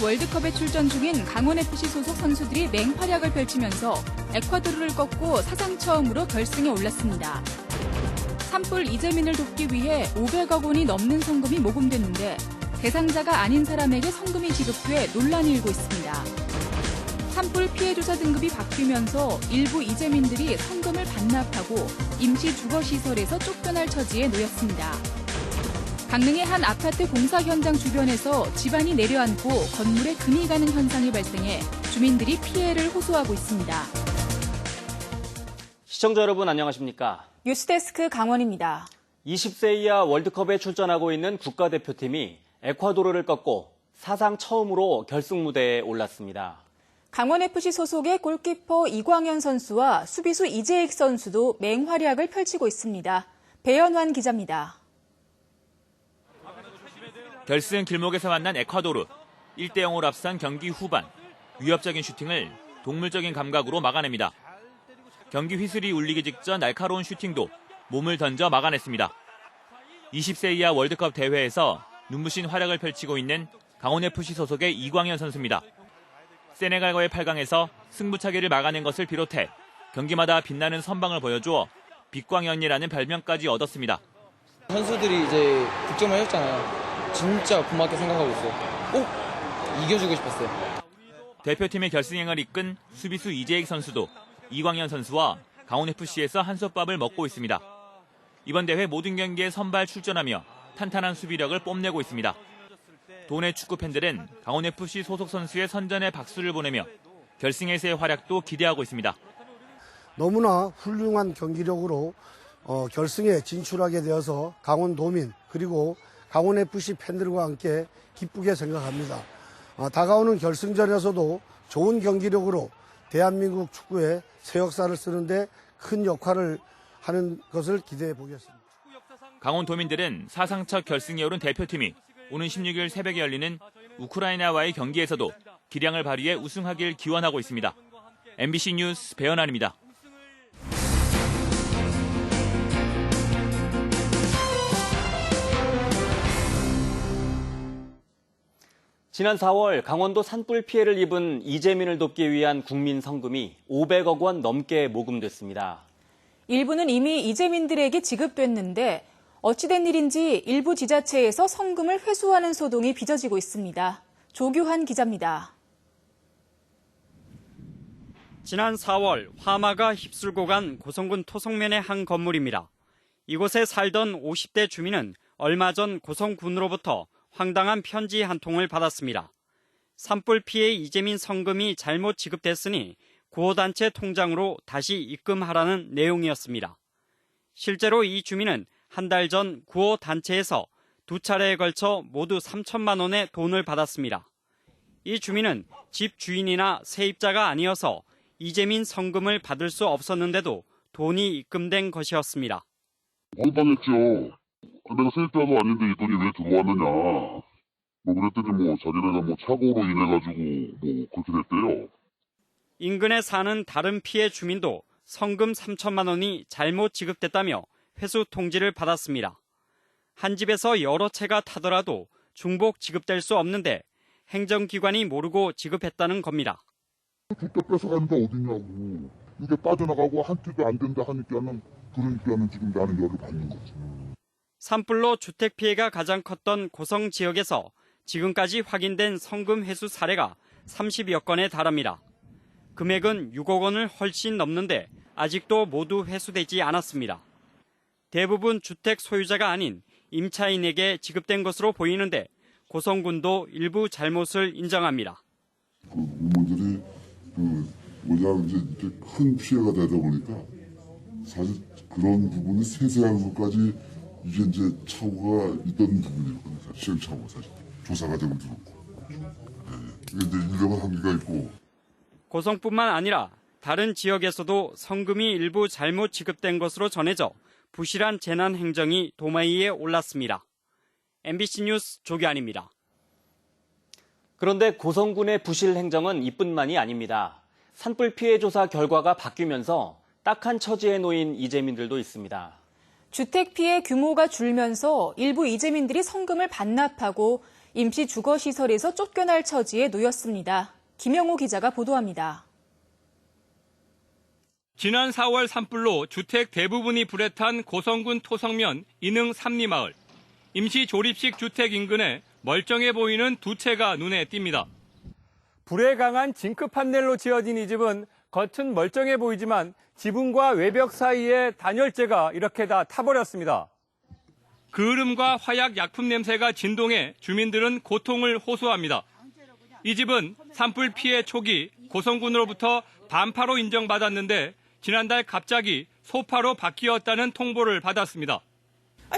월드컵에 출전 중인 강원FC 소속 선수들이 맹활약을 펼치면서 에콰도르를 꺾고 사상 처음으로 결승에 올랐습니다. 산불 이재민을 돕기 위해 500억 원이 넘는 성금이 모금됐는데 대상자가 아닌 사람에게 성금이 지급돼 논란이 일고 있습니다. 산불 피해 조사 등급이 바뀌면서 일부 이재민들이 성금을 반납하고 임시 주거시설에서 쫓겨날 처지에 놓였습니다. 강릉의 한 아파트 공사 현장 주변에서 집안이 내려앉고 건물에 금이 가는 현상이 발생해 주민들이 피해를 호소하고 있습니다. 시청자 여러분 안녕하십니까? 뉴스데스크 강원입니다. 20세 이하 월드컵에 출전하고 있는 국가대표팀이 에콰도르를 꺾고 사상 처음으로 결승 무대에 올랐습니다. 강원FC 소속의 골키퍼 이광현 선수와 수비수 이재익 선수도 맹활약을 펼치고 있습니다. 배현환 기자입니다. 결승 길목에서 만난 에콰도르. 1대 0으로 앞선 경기 후반. 위협적인 슈팅을 동물적인 감각으로 막아냅니다. 경기 휘슬이 울리기 직전 날카로운 슈팅도 몸을 던져 막아냈습니다. 20세 이하 월드컵 대회에서 눈부신 활약을 펼치고 있는 강원FC 소속의 이광현 선수입니다. 세네갈과의 8강에서 승부차기를 막아낸 것을 비롯해 경기마다 빛나는 선방을 보여주어 빛광현이라는 별명까지 얻었습니다. 선수들이 이제 득점을 했잖아요. 진짜 고맙게 생각하고 있어요. 꼭 이겨주고 싶었어요. 대표팀의 결승행을 이끈 수비수 이재익 선수도 이광현 선수와 강원FC에서 한솥밥을 먹고 있습니다. 이번 대회 모든 경기에 선발 출전하며 탄탄한 수비력을 뽐내고 있습니다. 도내 축구 팬들은 강원FC 소속 선수의 선전에 박수를 보내며 결승에서의 활약도 기대하고 있습니다. 너무나 훌륭한 경기력으로 결승에 진출하게 되어서 강원도민 그리고 강원FC 팬들과 함께 기쁘게 생각합니다. 다가오는 결승전에서도 좋은 경기력으로 대한민국 축구에 새 역사를 쓰는데 큰 역할을 하는 것을 기대해 보겠습니다. 강원도민들은 사상 첫 결승에 오른 대표팀이 오는 16일 새벽에 열리는 우크라이나와의 경기에서도 기량을 발휘해 우승하길 기원하고 있습니다. MBC 뉴스 배현환입니다. 지난 4월 강원도 산불 피해를 입은 이재민을 돕기 위한 국민 성금이 500억 원 넘게 모금됐습니다. 일부는 이미 이재민들에게 지급됐는데 어찌된 일인지 일부 지자체에서 성금을 회수하는 소동이 빚어지고 있습니다. 조규환 기자입니다. 지난 4월 화마가 휩쓸고 간 고성군 토성면의 한 건물입니다. 이곳에 살던 50대 주민은 얼마 전 고성군으로부터 황당한 편지 한 통을 받았습니다. 산불 피해 이재민 성금이 잘못 지급됐으니 구호단체 통장으로 다시 입금하라는 내용이었습니다. 실제로 이 주민은 한 달 전 구호단체에서 2차례에 걸쳐 모두 3천만 원의 돈을 받았습니다. 이 주민은 집 주인이나 세입자가 아니어서 이재민 성금을 받을 수 없었는데도 돈이 입금된 것이었습니다. 황당했죠. 내가 세입자도 아닌데 이 돈이 왜 들어왔느냐. 그랬더니 자기네가 착오로 인해가지고 그렇게 됐대요. 인근에 사는 다른 피해 주민도 성금 3천만 원이 잘못 지급됐다며 회수 통지를 받았습니다. 한 집에서 여러 채가 타더라도 중복 지급될 수 없는데 행정기관이 모르고 지급했다는 겁니다. 주택 뺏어가는 게 어디냐고. 이게 빠져나가고 한 푼도 안 된다 하니까는 지금 나는 열을 받는 거지. 산불로 주택 피해가 가장 컸던 고성 지역에서 지금까지 확인된 성금 회수 사례가 30여 건에 달합니다. 금액은 6억 원을 훨씬 넘는데 아직도 모두 회수되지 않았습니다. 대부분 주택 소유자가 아닌 임차인에게 지급된 것으로 보이는데 고성군도 일부 잘못을 인정합니다. 의문들이 이제 큰 피해가 되다 보니까 사실 그런 부분이 세세한 것까지 이게 이제 착오가 있던 부분이거든요. 시행착오 사실 조사가 되면 들었고 이게 이제 인정한 한계가 있고. 고성뿐만 아니라 다른 지역에서도 성금이 일부 잘못 지급된 것으로 전해져 부실한 재난 행정이 도마 위에 올랐습니다. MBC 뉴스 조규환입니다. 그런데 고성군의 부실 행정은 이뿐만이 아닙니다. 산불 피해 조사 결과가 바뀌면서 딱한 처지에 놓인 이재민들도 있습니다. 주택 피해 규모가 줄면서 일부 이재민들이 성금을 반납하고 임시 주거시설에서 쫓겨날 처지에 놓였습니다. 김영호 기자가 보도합니다. 지난 4월 산불로 주택 대부분이 불에 탄 고성군 토성면 인흥 삼리마을. 임시 조립식 주택 인근에 멀쩡해 보이는 두 채가 눈에 띕니다. 불에 강한 징크 판넬로 지어진 이 집은 겉은 멀쩡해 보이지만 지붕과 외벽 사이에 단열재가 이렇게 다 타버렸습니다. 그을음과 화약 약품 냄새가 진동해 주민들은 고통을 호소합니다. 이 집은 산불 피해 초기 고성군으로부터 반파로 인정받았는데 지난달 갑자기 소파로 바뀌었다는 통보를 받았습니다.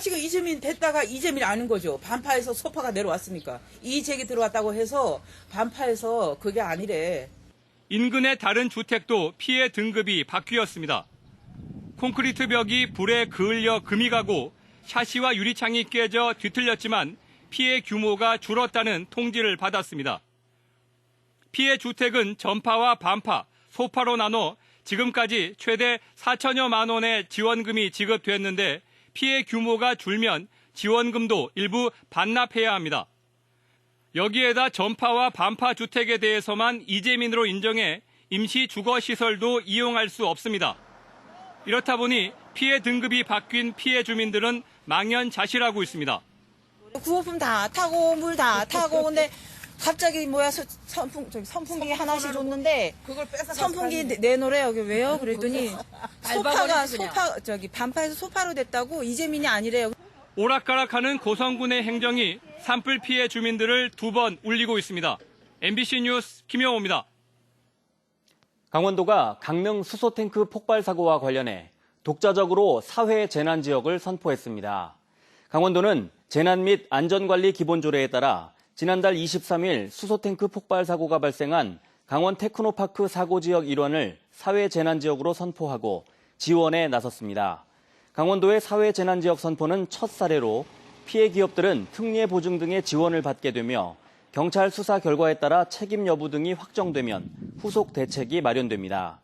지금 이재민 됐다가 이재민이 아는 거죠. 반파에서 소파가 내려왔으니까. 이재기 들어왔다고 해서 반파에서 그게 아니래. 인근의 다른 주택도 피해 등급이 바뀌었습니다. 콘크리트 벽이 불에 그을려 금이 가고 샤시와 유리창이 깨져 뒤틀렸지만 피해 규모가 줄었다는 통지를 받았습니다. 피해 주택은 전파와 반파, 소파로 나눠 지금까지 최대 4천여만 원의 지원금이 지급됐는데 피해 규모가 줄면 지원금도 일부 반납해야 합니다. 여기에다 전파와 반파 주택에 대해서만 이재민으로 인정해 임시 주거시설도 이용할 수 없습니다. 이렇다 보니 피해 등급이 바뀐 피해 주민들은 망연자실하고 있습니다. 구호품 다 타고 물 다 타고 근데 갑자기 선풍기 하나씩 줬는데 선풍기 내놓으래요. 왜요? 그랬더니 반파에서 소파로 됐다고 이재민이 아니래요. 오락가락하는 고성군의 행정이 산불 피해 주민들을 두 번 울리고 있습니다. MBC 뉴스 김영호입니다. 강원도가 강릉 수소탱크 폭발 사고와 관련해 독자적으로 사회 재난 지역을 선포했습니다. 강원도는 재난 및 안전관리 기본조례에 따라 지난달 23일 수소탱크 폭발 사고가 발생한 강원 테크노파크 사고지역 일원을 사회재난지역으로 선포하고 지원에 나섰습니다. 강원도의 사회재난지역 선포는 첫 사례로 피해 기업들은 특례 보증 등의 지원을 받게 되며 경찰 수사 결과에 따라 책임 여부 등이 확정되면 후속 대책이 마련됩니다.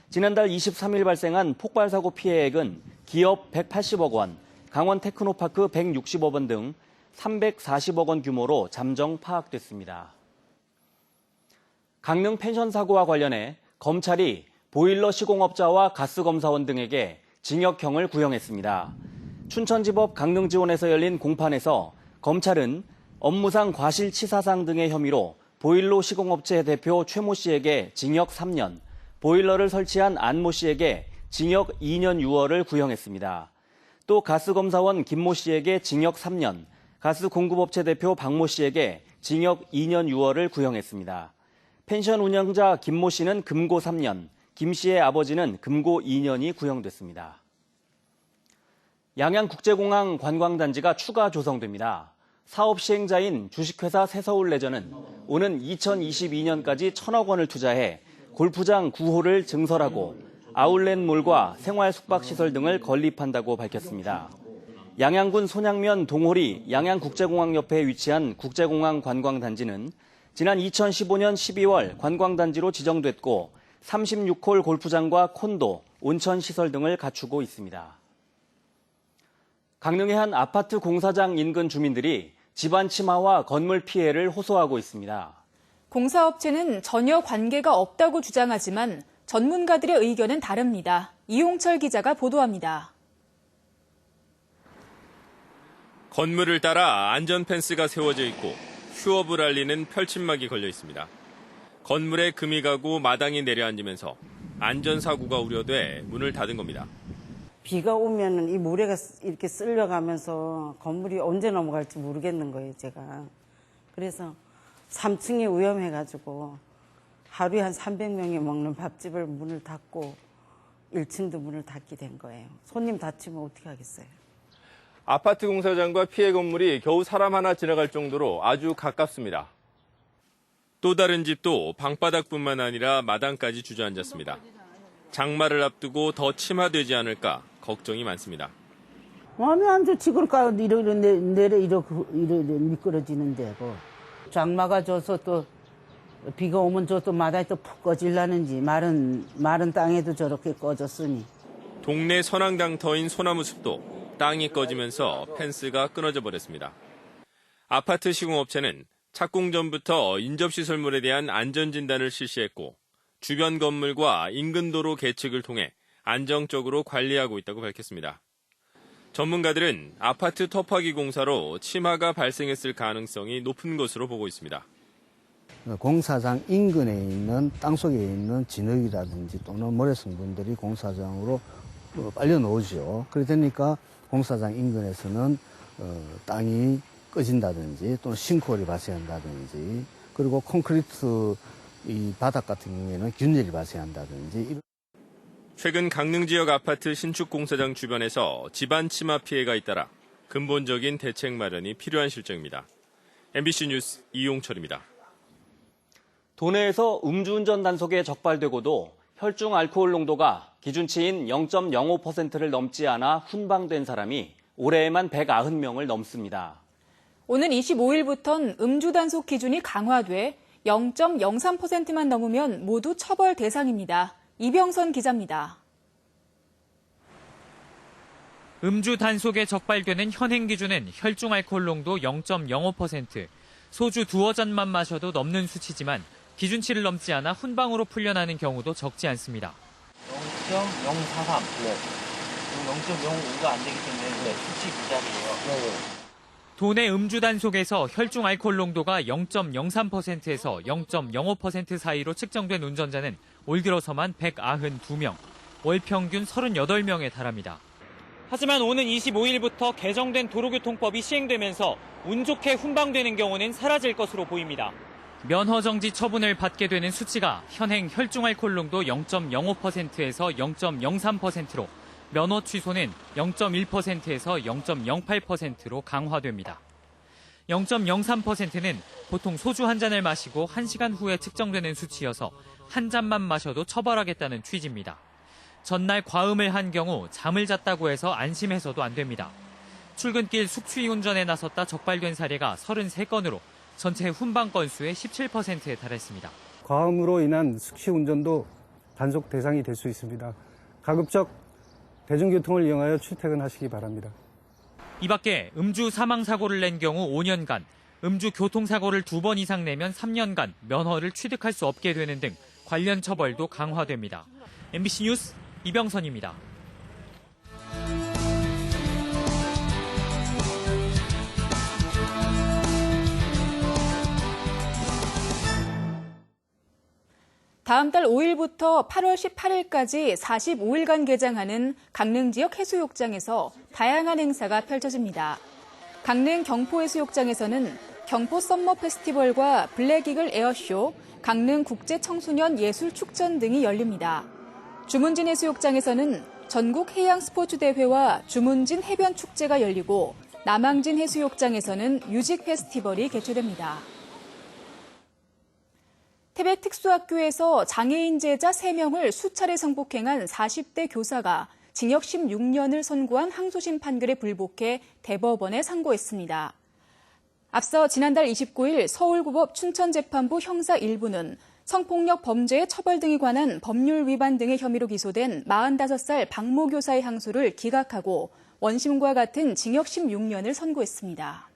지난달 23일 발생한 폭발 사고 피해액은 기업 180억 원, 강원 테크노파크 160억 원 등 340억 원 규모로 잠정 파악됐습니다. 강릉 펜션 사고와 관련해 검찰이 보일러 시공업자와 가스검사원 등에게 징역형을 구형했습니다. 춘천지법 강릉지원에서 열린 공판에서 검찰은 업무상 과실치사상 등의 혐의로 보일러 시공업체 대표 최모 씨에게 징역 3년, 보일러를 설치한 안모 씨에게 징역 2년 6월을 구형했습니다. 또 가스검사원 김모 씨에게 징역 3년, 가스공급업체 대표 박모 씨에게 징역 2년 6월을 구형했습니다. 펜션 운영자 김모 씨는 금고 3년, 김 씨의 아버지는 금고 2년이 구형됐습니다. 양양국제공항 관광단지가 추가 조성됩니다. 사업 시행자인 주식회사 새서울레저는 오는 2022년까지 1,000억 원을 투자해 골프장 9홀을 증설하고 아울렛몰과 생활 숙박시설 등을 건립한다고 밝혔습니다. 양양군 손양면 동호리 양양국제공항 옆에 위치한 국제공항 관광단지는 지난 2015년 12월 관광단지로 지정됐고 36홀 골프장과 콘도, 온천시설 등을 갖추고 있습니다. 강릉의 한 아파트 공사장 인근 주민들이 집안 침하와 건물 피해를 호소하고 있습니다. 공사업체는 전혀 관계가 없다고 주장하지만 전문가들의 의견은 다릅니다. 이용철 기자가 보도합니다. 건물을 따라 안전 펜스가 세워져 있고 휴업을 알리는 펼침막이 걸려 있습니다. 건물에 금이 가고 마당이 내려앉으면서 안전사고가 우려돼 문을 닫은 겁니다. 비가 오면 이 모래가 이렇게 쓸려가면서 건물이 언제 넘어갈지 모르겠는 거예요, 제가. 그래서 3층이 위험해가지고 하루에 한 300명이 먹는 밥집을 문을 닫고 1층도 문을 닫게 된 거예요. 손님 다치면 어떻게 하겠어요? 아파트 공사장과 피해 건물이 겨우 사람 하나 지나갈 정도로 아주 가깝습니다. 또 다른 집도 방바닥뿐만 아니라 마당까지 주저앉았습니다. 장마를 앞두고 더 침하되지 않을까 걱정이 많습니다. 마음이 안 좋지 그럴까요? 내려 이렇게 미끄러지는 데고. 장마가 져서 또 비가 오면 또 마당이 또 푹 꺼질라는지 마른 땅에도 저렇게 꺼졌으니. 동네 선앙당터인 소나무 숲도 땅이 꺼지면서 펜스가 끊어져 버렸습니다. 아파트 시공업체는 착공 전부터 인접시설물에 대한 안전진단을 실시했고 주변 건물과 인근 도로 계측을 통해 안정적으로 관리하고 있다고 밝혔습니다. 전문가들은 아파트 터프하기 공사로 침하가 발생했을 가능성이 높은 것으로 보고 있습니다. 공사장 인근에 있는 땅속에 있는 진흙이라든지 또는 모래 성분들이 공사장으로 빨려 나오죠. 그러니까 공사장 인근에서는 땅이 꺼진다든지 또는 싱크홀이 발생한다든지 그리고 콘크리트 이 바닥 같은 경우에는 균열이 발생한다든지. 최근 강릉 지역 아파트 신축 공사장 주변에서 집안 침하 피해가 잇따라 근본적인 대책 마련이 필요한 실정입니다. MBC 뉴스 이용철입니다. 도내에서 음주운전 단속에 적발되고도 혈중 알코올 농도가 기준치인 0.05%를 넘지 않아 훈방된 사람이 올해에만 190명을 넘습니다. 오는 25일부턴 음주 단속 기준이 강화돼 0.03%만 넘으면 모두 처벌 대상입니다. 이병선 기자입니다. 음주 단속에 적발되는 현행 기준은 혈중 알코올 농도 0.05%, 소주 두어 잔만 마셔도 넘는 수치지만 기준치를 넘지 않아 훈방으로 풀려나는 경우도 적지 않습니다. 0.043, 0.05가 안 되기 때문에 수치 부자리예요. 도내 음주 단속에서 혈중 알코올 농도가 0.03%에서 0.05% 사이로 측정된 운전자는 올 들어서만 192명, 월 평균 38명에 달합니다. 하지만 오는 25일부터 개정된 도로교통법이 시행되면서 운 좋게 훈방되는 경우는 사라질 것으로 보입니다. 면허 정지 처분을 받게 되는 수치가 현행 혈중 알코올 농도 0.05%에서 0.03%로 면허 취소는 0.1%에서 0.08%로 강화됩니다. 0.03%는 보통 소주 한 잔을 마시고 1시간 후에 측정되는 수치여서 한 잔만 마셔도 처벌하겠다는 취지입니다. 전날 과음을 한 경우 잠을 잤다고 해서 안심해서도 안 됩니다. 출근길 숙취 운전에 나섰다 적발된 사례가 33건으로 전체 훈방 건수의 17%에 달했습니다. 과음으로 인한 숙취 운전도 단속 대상이 될 수 있습니다. 가급적 대중교통을 이용하여 출퇴근하시기 바랍니다. 이 밖에 음주 사망사고를 낸 경우 5년간, 음주 교통사고를 2번 이상 내면 3년간 면허를 취득할 수 없게 되는 등 관련 처벌도 강화됩니다. MBC 뉴스 이병선입니다. 다음 달 5일부터 8월 18일까지 45일간 개장하는 강릉 지역 해수욕장에서 다양한 행사가 펼쳐집니다. 강릉 경포해수욕장에서는 경포 썸머 페스티벌과 블랙이글 에어쇼, 강릉 국제청소년 예술축전 등이 열립니다. 주문진 해수욕장에서는 전국 해양스포츠대회와 주문진 해변축제가 열리고 남항진 해수욕장에서는 뮤직 페스티벌이 개최됩니다. 태백 특수학교에서 장애인 제자 3명을 수차례 성폭행한 40대 교사가 징역 16년을 선고한 항소심 판결에 불복해 대법원에 상고했습니다. 앞서 지난달 29일 서울고법 춘천재판부 형사 1부는 성폭력 범죄의 처벌 등에 관한 법률 위반 등의 혐의로 기소된 45살 박모 교사의 항소를 기각하고 원심과 같은 징역 16년을 선고했습니다.